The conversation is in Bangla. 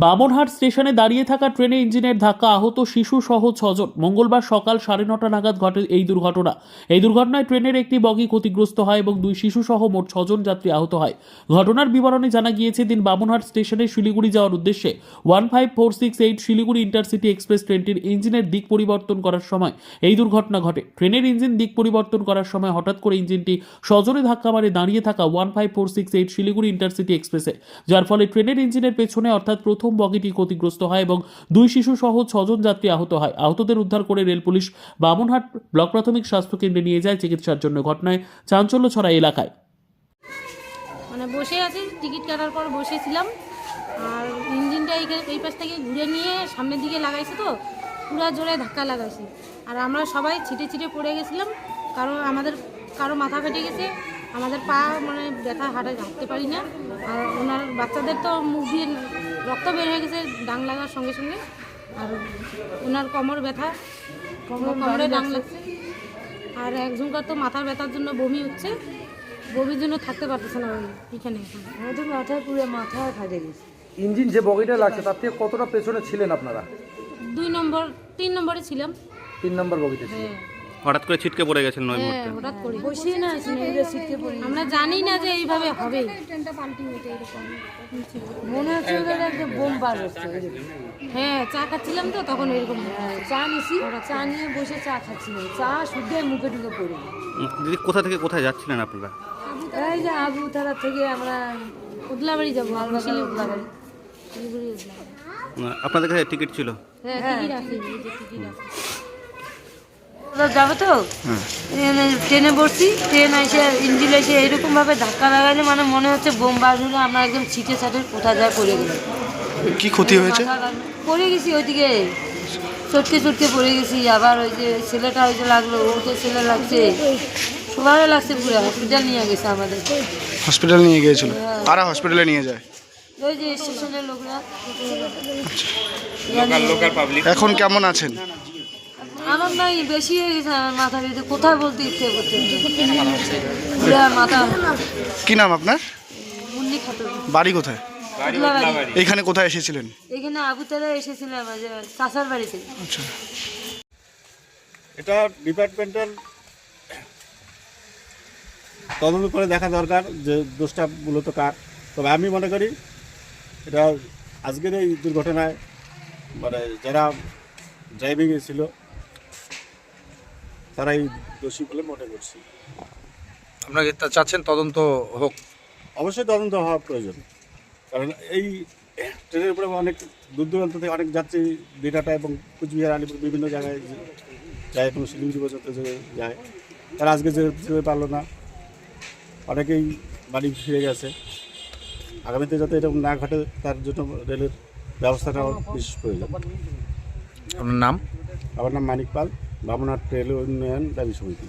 বামনহাট স্টেশনে দাঁড়িয়ে থাকা ট্রেনে ইঞ্জিনের ধাক্কা, আহত শিশু সহ 6 জন। মঙ্গলবার সকাল 9:30 নাগাদ ঘটে এই দুর্ঘটনা। এই দুর্ঘটনায় ট্রেনের একটি বগি ক্ষতিগ্রস্ত হয় এবং 2 শিশু সহ মোট 6 জন যাত্রী আহত হয়। ঘটনার বিবরণে জানা গিয়েছে, দিন বামনহাট স্টেশনে শিলিগুড়ি যাওয়ার উদ্দেশ্যে 15468 শিলিগুড়ি ইন্টারসিটি এক্সপ্রেস ট্রেনটির ইঞ্জিনের দিক পরিবর্তন করার সময় এই দুর্ঘটনা ঘটে। ট্রেনের ইঞ্জিন দিক পরিবর্তন করার সময় হঠাৎ করে ইঞ্জিনটি সজোরে ধাক্কা মারে দাঁড়িয়ে থাকা 15468 শিলিগুড়ি ইন্টারসিটি এক্সপ্রেসে, যার ফলে ট্রেনের ইঞ্জিনের পেছনে অর্থাৎ প্রথম বগিটি ক্ষতিগ্রস্ত হয় এবং 2 শিশু সহ 6 জন যাত্রী আহত হয়। আহতদের উদ্ধার করে রেল পুলিশ বামনহাট ব্লক প্রাথমিক স্বাস্থ্য কেন্দ্রে নিয়ে যায় চিকিৎসার জন্য। ঘটনায় চাঞ্চল্য ছড়ায় এলাকায়। মানে বসে আছি, টিকিট কাটার পর বসেছিলাম, আর ইঞ্জিনটা এই পাশ থেকে ঘুরে নিয়ে সামনের দিকে লাগাইছে, তো পুরো জোরে ধাক্কা লাগাইছে। আর আমরা সবাই ছিটে ছিটে পড়ে গেছিলাম, কারণ কারো মাথা ফেটে গেছে, আমাদের পা মানে ব্যথা, হাঁটতে পারি না। আর ওনার বাচ্চাদের তো মুখ দিয়ে রক্ত বের হয়ে গেছে ডাং লাগার সঙ্গে সঙ্গে। আর ওনার কোমর ব্যথা, কোমরে ডাং লাগছে। আর একজনকার তো মাথার ব্যথার জন্য বমি হচ্ছে, বমির জন্য থাকতে পারতেছে না এখানে। আমাদের মাথায় পুরো মাথায় ফাটে গেছে। ইঞ্জিন যে বগিটা লাগছে তার থেকে কতটা পেছনে ছিলেন আপনারা? 3 নম্বরে ছিলাম। 3 নম্বর বগিতে ছিলেন। হ্যাঁ, হঠাৎ করে ছিটকে পড়ে গেছেন নয় মুহূর্তে। হঠাৎ করে বসে না পুরো ছিটকে পড়ে। আমরা জানি না যে এইভাবে হবে। মনে হচ্ছে ওদের একটা বোম বার হচ্ছে। হ্যাঁ, চা খাচ্ছিলাম তো তখন এরকম। চা নিছি, চা নিয়ে বসে চা খাচ্ছিলাম, চা শুদ্ধ মুখে ঢুকে পড়ে গেল। দিদি, কোথা থেকে কোথায় যাচ্ছিলেন আপনারা? এই যে আবুতারা থেকে আমরা উদলাবাড়ি যাবো, উদলাবাড়ি। শিলিগুড়ি উদলাবাড়ি। আপনাদের কাছে টিকিট ছিল? হ্যাঁ, টিকিট আছে, এই যে টিকিট আছে। যাবে তো ট্রেনে বসছি, ট্রেন এসে ইঞ্জিন এসে এইরকমভাবে ধাক্কা লাগালে মানে মনে হচ্ছে বোম বার হলে আমরা একদম ছিটে ছাটে কোথায় যায় পড়ে গেলাম। কি ক্ষতি হয়েছে? পড়ে গেছি ওইদিকে, চটকে চটকে পড়ে গেছি। আবার ওই যে ছেলেটা ওই যে লাগলো, ওকে ছেলে লাগছে, সবাই লাগছে, পুরো হসপিটাল নিয়ে গেছে আমাদের। হসপিটাল নিয়ে গিয়েছিল? কারা হসপিটালে নিয়ে যায়? ওই যে স্টেশনের লোকরা। Local public. এখন কেমন আছেন? আমার নাই বেশি হয়ে গেছে, আমার মাথা ব্যথা, কোথায় বলতে ইচ্ছে করছে পুরো মাথা। কি নাম আপনার? মুন্নি খাতুন। বাড়ি কোথায়? উদলাবাড়ি। এইখানে কোথায় এসেছিলেন? এখানে আবুতারা এসেছিলাম চাচার বাড়িতে। আচ্ছা, এটা ডিপার্টমেন্টাল তদন্ত করে দেখা দরকার যে দোষটা মূলত কার। তবে আমি মনে করি এটা আজকের এই দুর্ঘটনায় মানে যারা ড্রাইভিংয়ে ছিল তারাই দোষী বলে মনে করছি। আপনাকে চাচ্ছেন তদন্ত হোক? অবশ্যই তদন্ত হওয়া প্রয়োজন, কারণ এই ট্রেনের উপরে অনেক দূর দূরান্ত থেকে অনেক যাত্রী দিনাটা এবং কুচবিহার, আলিপুর বিভিন্ন জায়গায় যায়, কোনো শিলিগুড়ি পর্যন্ত যায়। তারা আজকে যেতে পারলো না, অনেকেই বাড়ি ফিরে গেছে। আগামীতে যাতে এরকম না ঘটে তার জন্য রেলের ব্যবস্থা নেওয়া বিশেষ প্রয়োজন। আপনার নাম? আমার নাম মানিক পাল, বামনহাট রেল উন্নয়ন দাবি সমিতি।